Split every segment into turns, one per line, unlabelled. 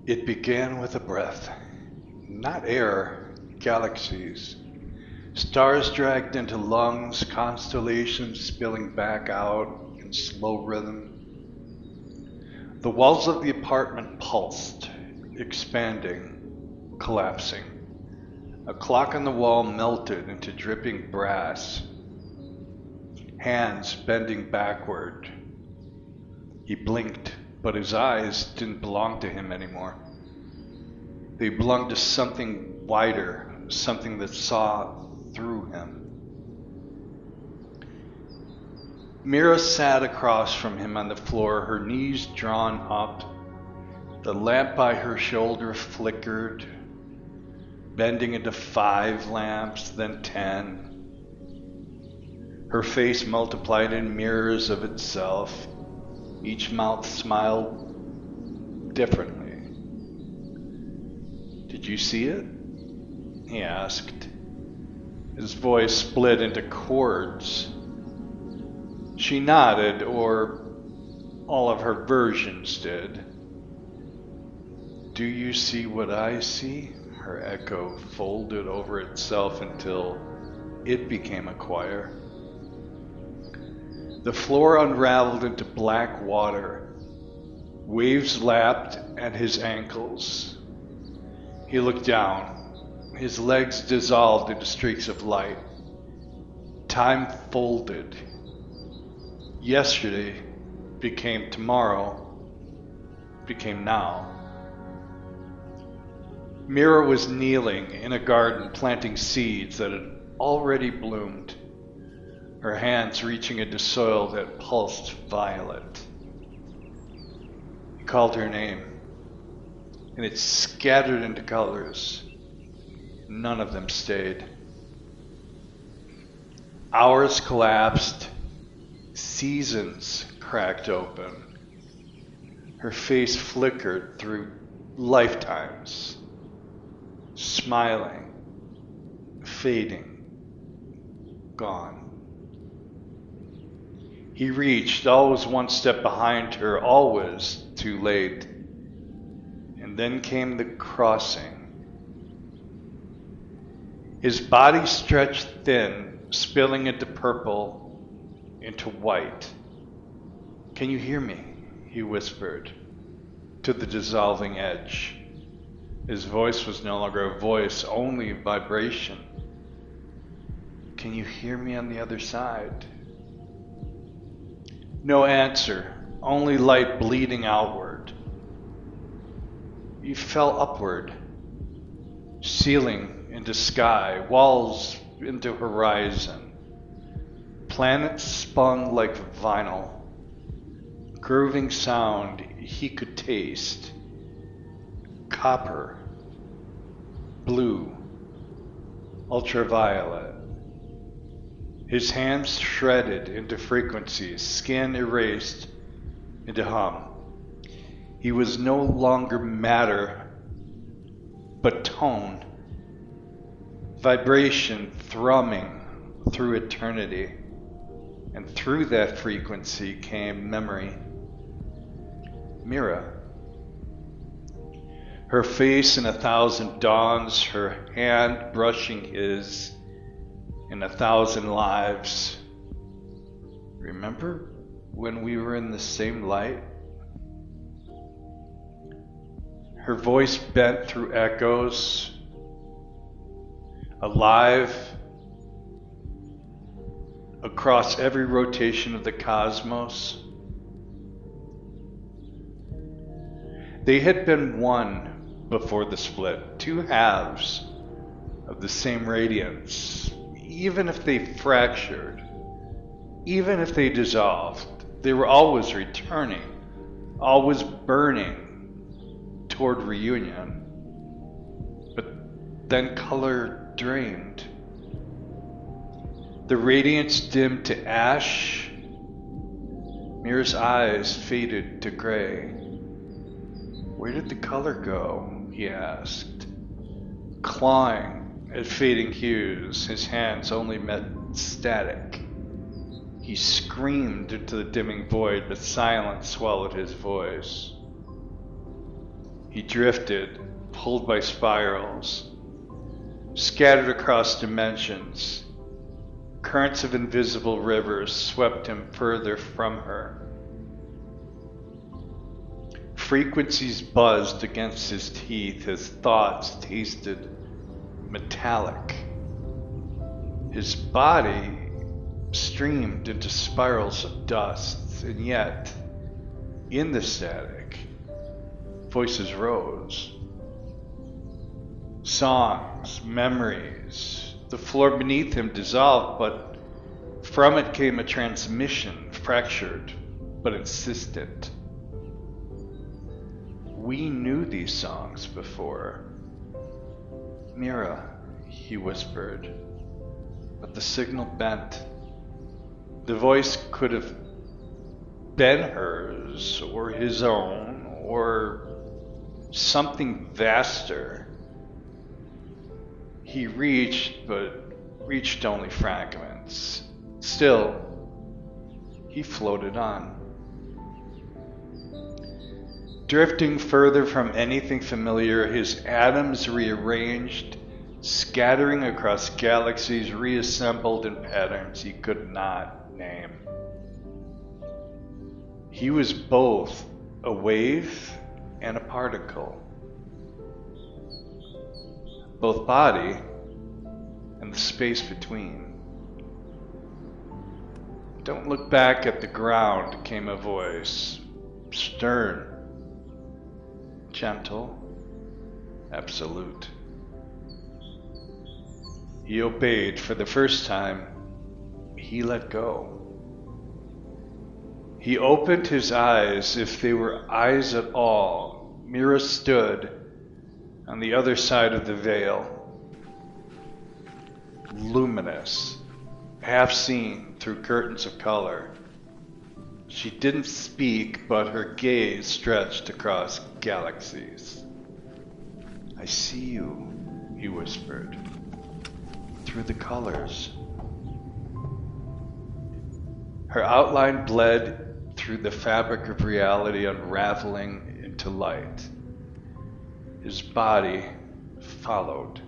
It began with a breath. Not air, galaxies. Stars dragged into lungs, constellations spilling back out in slow rhythm. The walls of the apartment pulsed, expanding, collapsing. A clock on the wall melted into dripping brass. Hands bending backward. He blinked, but his eyes didn't belong to him anymore. They belonged to something wider, something that saw through him. Mira sat across from him on the floor, her knees drawn up. The lamp by her shoulder flickered, bending into 5 lamps, then 10. Her face multiplied in mirrors of itself. Each mouth smiled differently. "Did you see it?" he asked. His voice split into chords. She nodded, or all of her versions did. "Do you see what I see?" Her echo folded over itself until it became a choir. The floor unraveled into black water. Waves lapped at his ankles. He looked down. His legs dissolved into streaks of light. Time folded. Yesterday became tomorrow, became now. Mira was kneeling in a garden, planting seeds that had already bloomed, her hands reaching into soil that pulsed violet. He called her name, and it scattered into colors. None of them stayed. Hours collapsed. Seasons cracked open. Her face flickered through lifetimes, smiling, fading, gone. He reached, always one step behind her, always too late. And then came the crossing. His body stretched thin, spilling into purple, into white. "Can you hear me?" he whispered, to the dissolving edge. His voice was no longer a voice, only vibration. "Can you hear me on the other side?" No answer, only light bleeding outward. He fell upward, ceiling into sky, walls into horizon. Planets spun like vinyl, grooving sound he could taste. Copper, blue, ultraviolet. His hands shredded into frequencies, skin erased into hum. He was no longer matter, but tone. Vibration thrumming through eternity. And through that frequency came memory. Mira. Her face in 1,000 dawns, her hand brushing his in 1,000 lives. "Remember when we were in the same light?" Her voice bent through echoes, alive across every rotation of the cosmos. They had been one before the split, 2 halves of the same radiance. Even if they fractured, even if they dissolved, they were always returning, always burning toward reunion. But then color drained. The radiance dimmed to ash. Mira's eyes faded to gray. "Where did the color go?" he asked, clawing at fading hues. His hands only met static. He screamed into the dimming void, but silence swallowed his voice. He drifted, pulled by spirals, scattered across dimensions. Currents of invisible rivers swept him further from her. Frequencies buzzed against his teeth. His thoughts tasted metallic. His body streamed into spirals of dust, and yet, in the static, voices rose. Songs, memories. The floor beneath him dissolved, but from it came a transmission, fractured but insistent. We knew these songs before. Mira, he whispered, but the signal bent. The voice could have been hers, or his own, or something vaster. He reached, but reached only fragments. Still, he floated on. Drifting further from anything familiar, his atoms rearranged, scattering across galaxies, reassembled in patterns he could not name. He was both a wave and a particle, both body and the space between. Don't look back at the ground, came a voice, stern, gentle, absolute. He obeyed. For the first time, he let go. He opened his eyes, if they were eyes at all. Mira stood on the other side of the veil, luminous, half seen through curtains of color. She didn't speak, but her gaze stretched across galaxies. I see you, he whispered, through the colors. Her outline bled through the fabric of reality, unraveling into light. His body followed.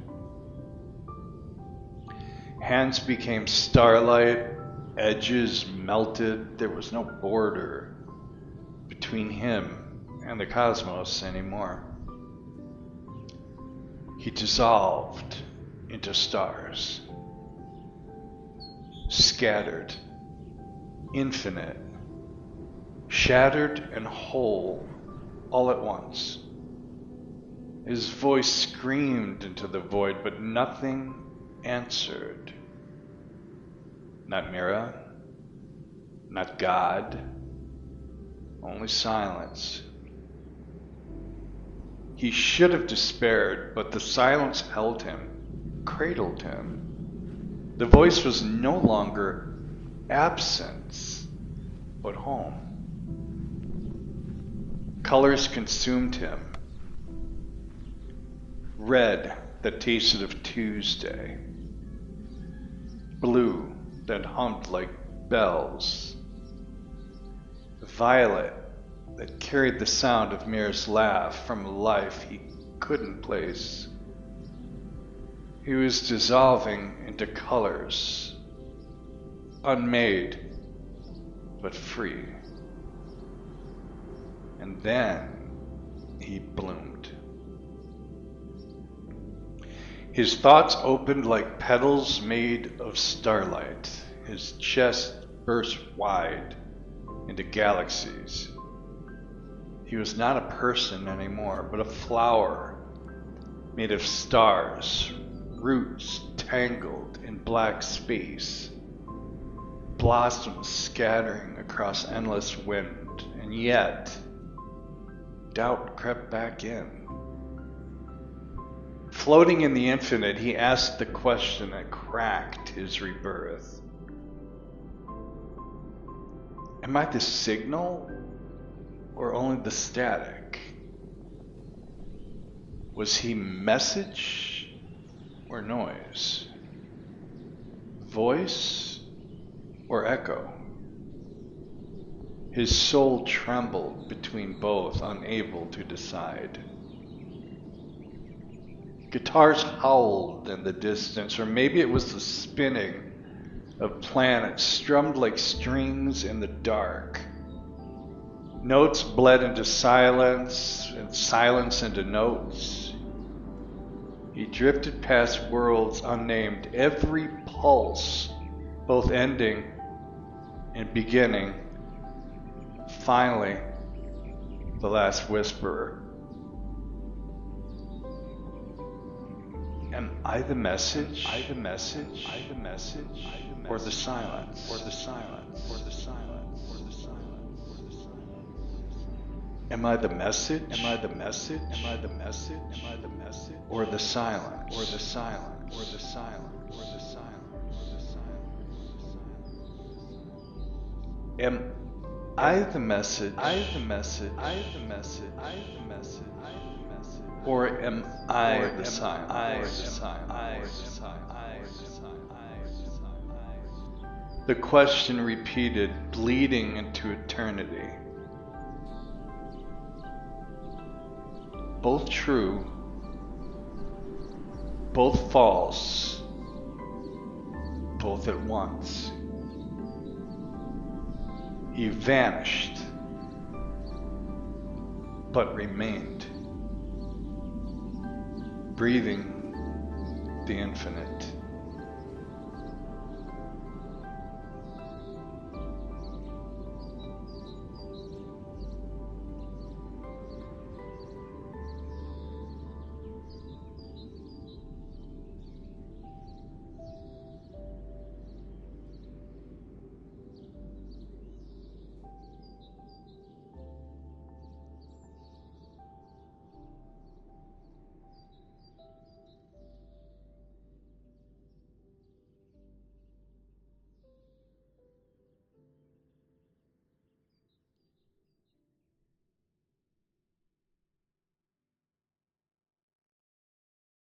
Hands became starlight, edges melted. There was no border between him and the cosmos anymore. He dissolved into stars, scattered, infinite, shattered and whole all at once. His voice screamed into the void, but nothing answered. Not Mira, not God, only silence. He should have despaired, but the silence held him, cradled him. The voice was no longer absence, but home. Colors consumed him. Red that tasted of Tuesday. Blue that hummed like bells. Violet that carried the sound of Mira's laugh from a life he couldn't place. He was dissolving into colors, unmade but free. And then he bloomed. His thoughts opened like petals made of starlight. His chest burst wide into galaxies. He was not a person anymore, but a flower made of stars, roots tangled in black space, blossoms scattering across endless wind, and yet doubt crept back in. Floating in the infinite, he asked the question that cracked his rebirth. Am I the signal or only the static? Was he message or noise? Voice or echo? His soul trembled between both, unable to decide. Guitars howled in the distance, or maybe it was the spinning of planets strummed like strings in the dark. Notes bled into silence, and silence into notes. He drifted past worlds unnamed, every pulse, both ending and beginning. Finally, the last whisperer. Am I the message? I the message? I the message? Or the silence? Or the silence? Or the silence? Or the silence? Or the silence? Am I the message? Am I the message? Am I the message? Am I the message? Or the silence? Or the silence? Or the silence? Or the silence? Or the silence? Am I the message? I the message? I the message? I the message? I the message? Or am I the silence? I the silence? I the silence? I the silence? The question repeated, bleeding into eternity. Both true, both false, both at once. He vanished, but remained, breathing the infinite.